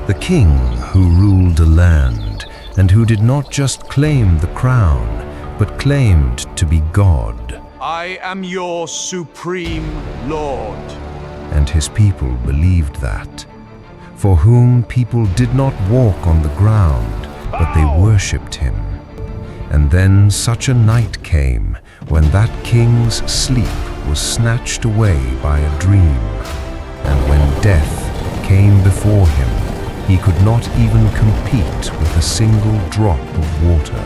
the king who ruled a land and who did not just claim the crown, but claimed to be God. I am your supreme Lord. And his people believed that, for whom people did not walk on the ground, but they worshipped him. And then such a night came when that king's sleep was snatched away by a dream. And when death came before him, he could not even compete with a single drop of water.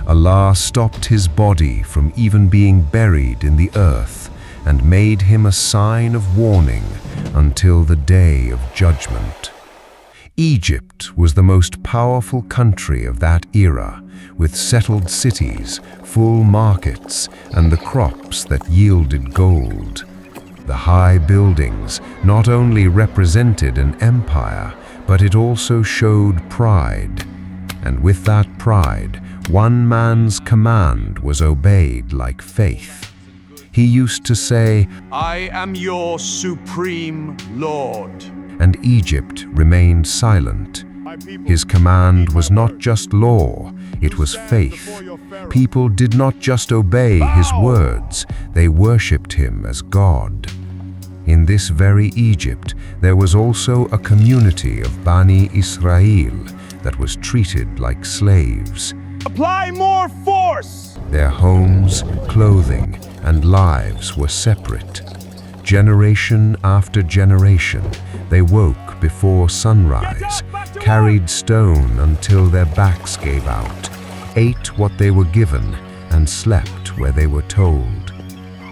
Allah stopped his body from even being buried in the earth and made him a sign of warning until the day of judgment. Egypt was the most powerful country of that era, with settled cities, full markets, and the crops that yielded gold. The high buildings not only represented an empire, but it also showed pride. And with that pride, one man's command was obeyed like faith. He used to say, I am your supreme Lord. And Egypt remained silent. His command was not just law, it was faith. People did not just obey his words, they worshipped him as God. In this very Egypt, there was also a community of Bani Israel that was treated like slaves. Apply more force! Their homes, clothing, and lives were separate. Generation after generation, they woke before sunrise, carried stone until their backs gave out, ate what they were given, and slept where they were told.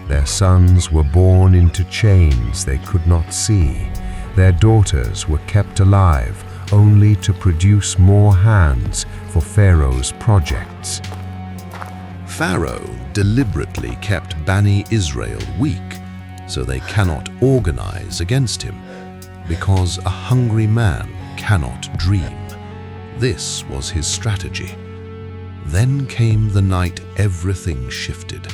Their sons were born into chains they could not see. Their daughters were kept alive only to produce more hands for Pharaoh's projects. Pharaoh deliberately kept Bani Israel weak, so they cannot organize against him, because a hungry man cannot dream. This was his strategy. Then came the night everything shifted.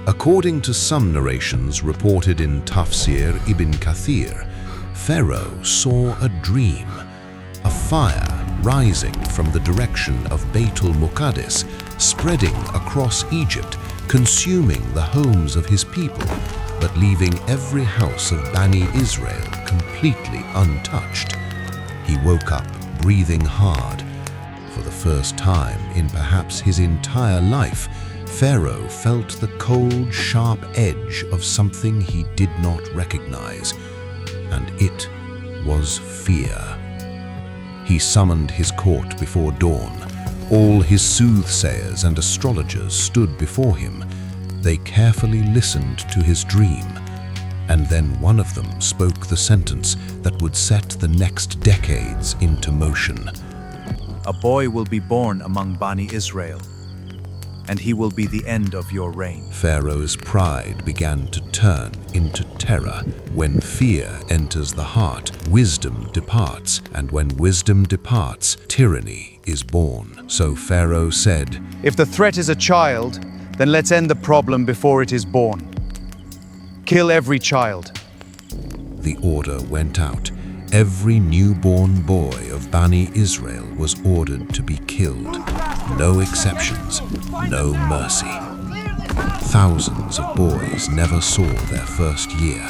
According to some narrations reported in Tafsir Ibn Kathir, Pharaoh saw a dream, a fire rising from the direction of Beit al-Muqaddis, spreading across Egypt, consuming the homes of his people, but leaving every house of Bani Israel completely untouched. He woke up breathing hard. For the first time in perhaps his entire life, Pharaoh felt the cold, sharp edge of something he did not recognize, and it was fear. He summoned his court before dawn. All his soothsayers and astrologers stood before him. They carefully listened to his dream, and then one of them spoke the sentence that would set the next decades into motion. A boy will be born among Bani Israel, and he will be the end of your reign. Pharaoh's pride began to turn into terror. When fear enters the heart, wisdom departs, and when wisdom departs, tyranny is born. So Pharaoh said, If the threat is a child, then let's end the problem before it is born. Kill every child. The order went out. Every newborn boy of Bani Israel was ordered to be killed. No exceptions, no mercy. Thousands of boys never saw their first year.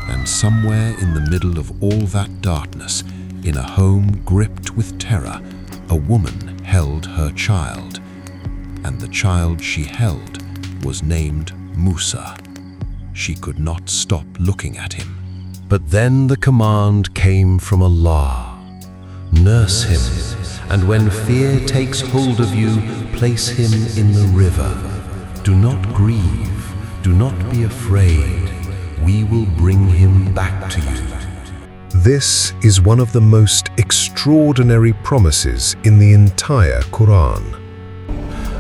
And somewhere in the middle of all that darkness, in a home gripped with terror, a woman held her child. And the child she held was named Musa. She could not stop looking at him. But then the command came from Allah. Nurse him, and when fear takes hold of you, place him in the river. Do not grieve, do not be afraid. We will bring him back to you. This is one of the most extraordinary promises in the entire Quran.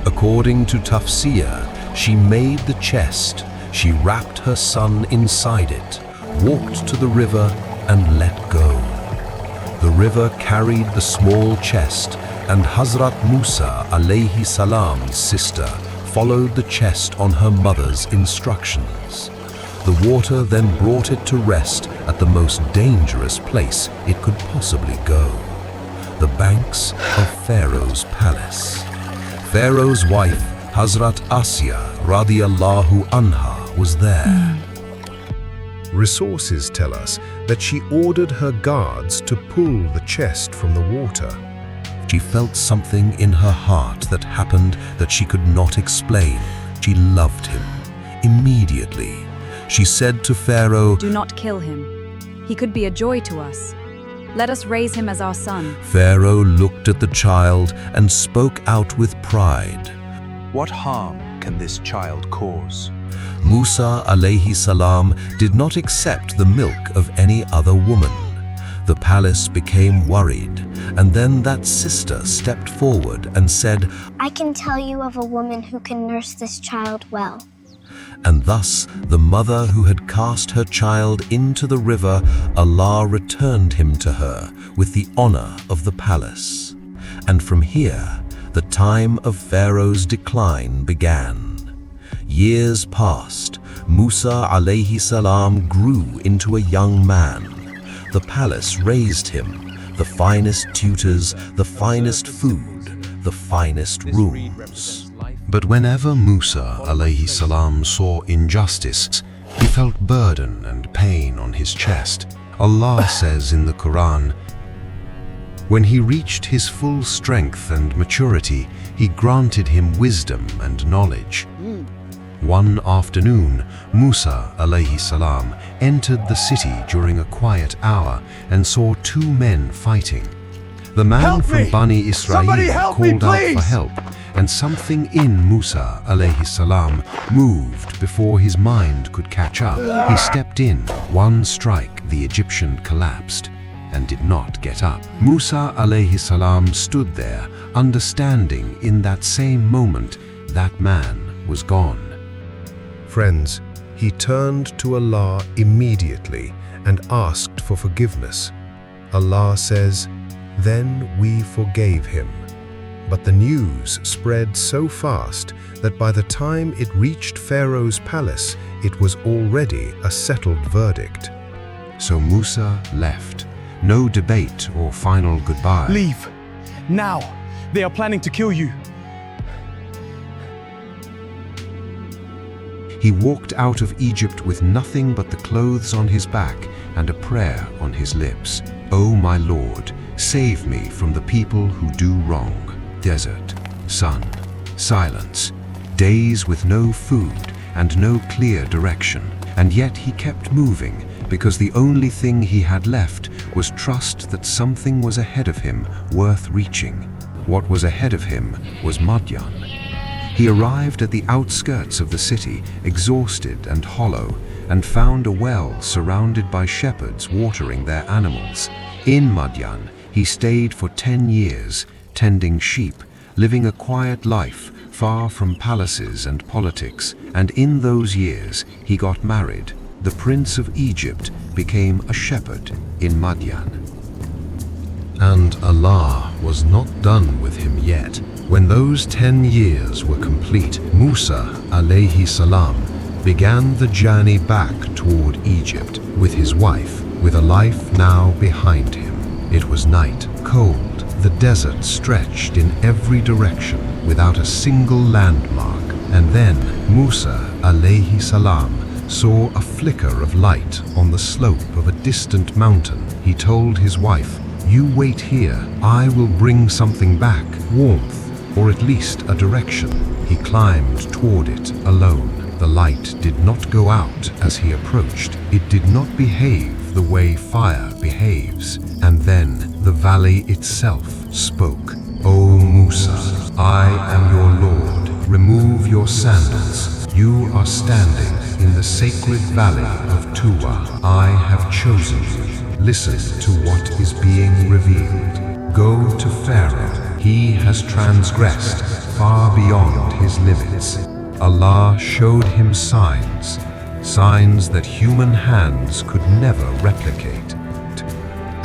According to Tafsir, she made the chest, she wrapped her son inside it, walked to the river and let go. The river carried the small chest, and Hazrat Musa alayhi salam's sister followed the chest on her mother's instructions. The water then brought it to rest at the most dangerous place it could possibly go, the banks of Pharaoh's palace. Pharaoh's wife, Hazrat Asya radiyallahu anha, was there. Resources tell us that she ordered her guards to pull the chest from the water. She felt something in her heart that happened that she could not explain. She loved him. Immediately, she said to Pharaoh, "Do not kill him. He could be a joy to us. Let us raise him as our son." Pharaoh looked at the child and spoke out with pride. What harm can this child cause? Musa alayhi salam did not accept the milk of any other woman. The palace became worried, and then that sister stepped forward and said, "I can tell you of a woman who can nurse this child well." and thus the mother who had cast her child into the river, Allah returned him to her with the honor of the palace. And from here, the time of Pharaoh's decline began. Years passed. Musa alayhi salam grew into a young man. The palace raised him, the finest tutors, the finest food, the finest rooms. But whenever Musa alayhi salam saw injustice, he felt burden and pain on his chest. Allah says in the Quran, when he reached his full strength and maturity, he granted him wisdom and knowledge. One afternoon, Musa alayhi salam entered the city during a quiet hour and saw two men fighting. The man from Bani Israel called out for help, and something in Musa alayhi salam moved before his mind could catch up. He stepped in. One strike, the Egyptian collapsed and did not get up. Musa alayhi salam stood there, understanding in that same moment that man was gone. Friends, he turned to Allah immediately and asked for forgiveness. Allah says, "Then we forgave him." But the news spread so fast that by the time it reached Pharaoh's palace, it was already a settled verdict. So Musa left. No debate or final goodbye. Leave. Now. They are planning to kill you. He walked out of Egypt with nothing but the clothes on his back and a prayer on his lips. "O my Lord, save me from the people who do wrong." Desert, sun, silence, days with no food and no clear direction. And yet he kept moving because the only thing he had left was trust that something was ahead of him worth reaching. What was ahead of him was Madian. He arrived at the outskirts of the city, exhausted and hollow, and found a well surrounded by shepherds watering their animals. In Madian, he stayed for 10 years, tending sheep, living a quiet life far from palaces and politics. And in those years, he got married. The prince of Egypt became a shepherd in Madian. And Allah was not done with him yet. When those 10 years were complete, Musa alayhi salam began the journey back toward Egypt with his wife, with a life now behind him. It was night, cold. The desert stretched in every direction without a single landmark. And then Musa alayhi salam saw a flicker of light on the slope of a distant mountain. He told his wife, "You wait here. I will bring something back, warmth, or at least a direction." He climbed toward it alone. The light did not go out as he approached. It did not behave the way fire behaves. And then the valley itself spoke. "O Musa, I am your Lord. Remove your sandals. You are standing in the sacred valley of Tuwa. I have chosen you. Listen to what is being revealed. Go to Pharaoh. He has transgressed far beyond his limits." Allah showed him signs that human hands could never replicate.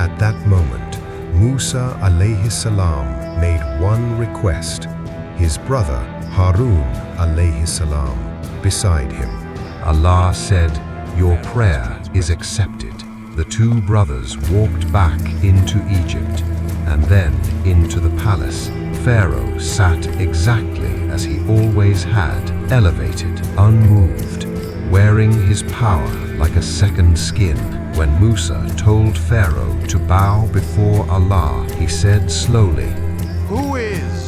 At that moment, Musa alayhi salam made one request. His brother, Harun alayhi salam beside him. Allah said, "Your prayer is accepted." The two brothers walked back into Egypt and then into the palace. Pharaoh sat exactly as he always had, elevated, unmoved, wearing his power like a second skin. When Musa told Pharaoh to bow before Allah, he said slowly, Who is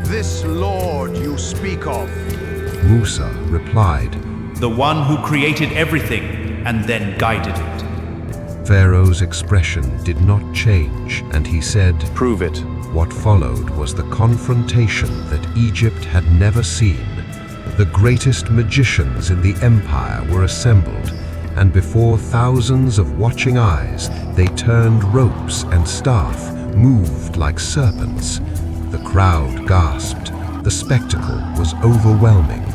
this Lord you speak of? Musa replied, The one who created everything and then guided it. Pharaoh's expression did not change, and he said, Prove it. What followed was the confrontation that Egypt had never seen. The greatest magicians in the empire were assembled, and before thousands of watching eyes, they turned ropes and staff, moved like serpents. The crowd gasped. The spectacle was overwhelming.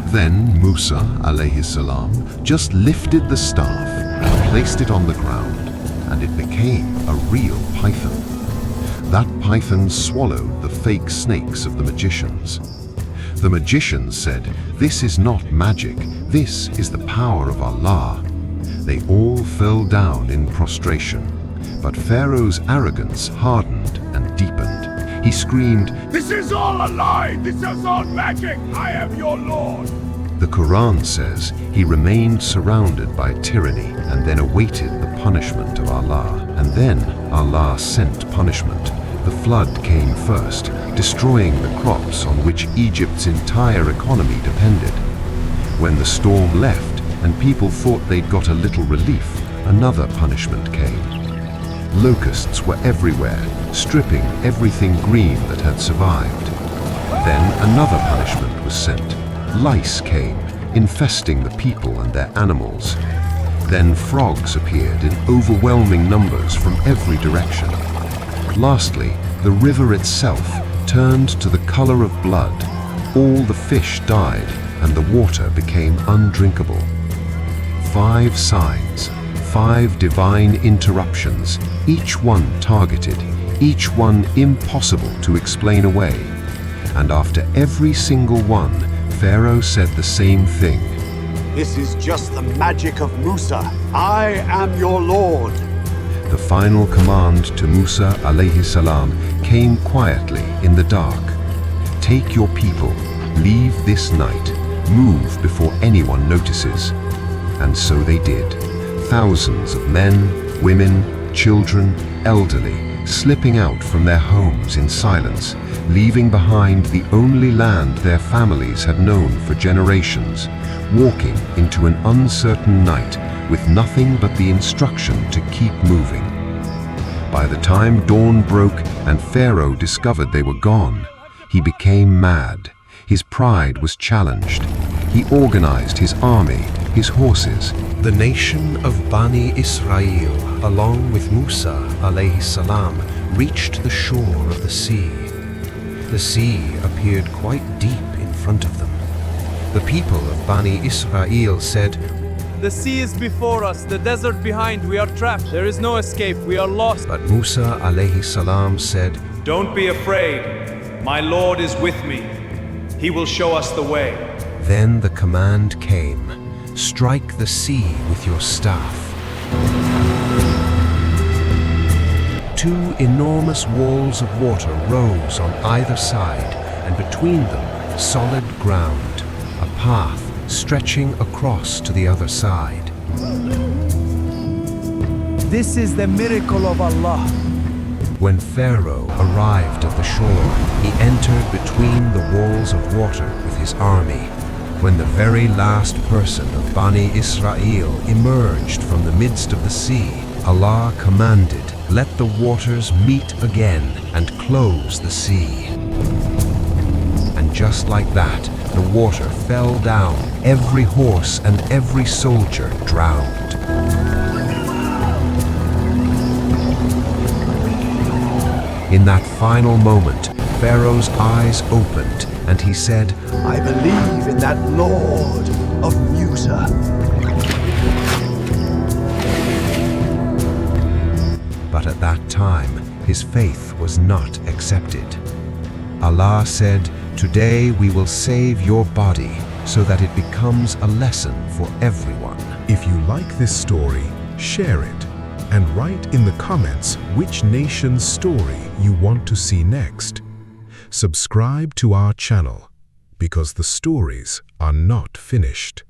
Then Musa alayhi salam just lifted the staff and placed it on the ground, and it became a real python. That python swallowed the fake snakes of the magicians. The magicians said, "This is not magic, this is the power of Allah." They all fell down in prostration, but Pharaoh's arrogance hardened and deepened. He screamed, This is all a lie! This is all magic! I am your Lord! The Quran says he remained surrounded by tyranny and then awaited the punishment of Allah. And then Allah sent punishment. The flood came first, destroying the crops on which Egypt's entire economy depended. When the storm left and people thought they'd got a little relief, another punishment came. Locusts were everywhere, stripping everything green that had survived. Then another punishment was sent. Lice came, infesting the people and their animals. Then frogs appeared in overwhelming numbers from every direction. Lastly, the river itself turned to the color of blood. All the fish died, and the water became undrinkable. 5 signs, 5 divine interruptions, each one targeted, each one impossible to explain away. And after every single one, Pharaoh said the same thing. This is just the magic of Musa. I am your Lord. The final command to Musa alayhi salam came quietly in the dark. Take your people, leave this night, move before anyone notices. And so they did. Thousands of men, women, children, elderly, slipping out from their homes in silence, leaving behind the only land their families had known for generations, walking into an uncertain night with nothing but the instruction to keep moving. By the time dawn broke and Pharaoh discovered they were gone, he became mad. His pride was challenged. He organized his army, his horses. The nation of Bani Israel, along with Musa alayhi salam, reached the shore of the sea. The sea appeared quite deep in front of them. The people of Bani Israel said, The sea is before us, the desert behind, we are trapped. There is no escape, we are lost. But Musa alayhi salam said, Don't be afraid. My Lord is with me. He will show us the way. Then the command came, strike the sea with your staff. 2 enormous walls of water rose on either side, and between them, solid ground, a path stretching across to the other side. This is the miracle of Allah. When Pharaoh arrived at the shore, he entered between the walls of water with his army. When the very last person of Bani Israel emerged from the midst of the sea, Allah commanded, let the waters meet again and close the sea. And just like that, the water fell down, every horse and every soldier drowned. In that final moment, Pharaoh's eyes opened and he said, I believe in that Lord of Musa. But at that time, his faith was not accepted. Allah said, Today we will save your body so that it becomes a lesson for everyone. If you like this story, share it and write in the comments which nation's story you want to see next. Subscribe to our channel because the stories are not finished.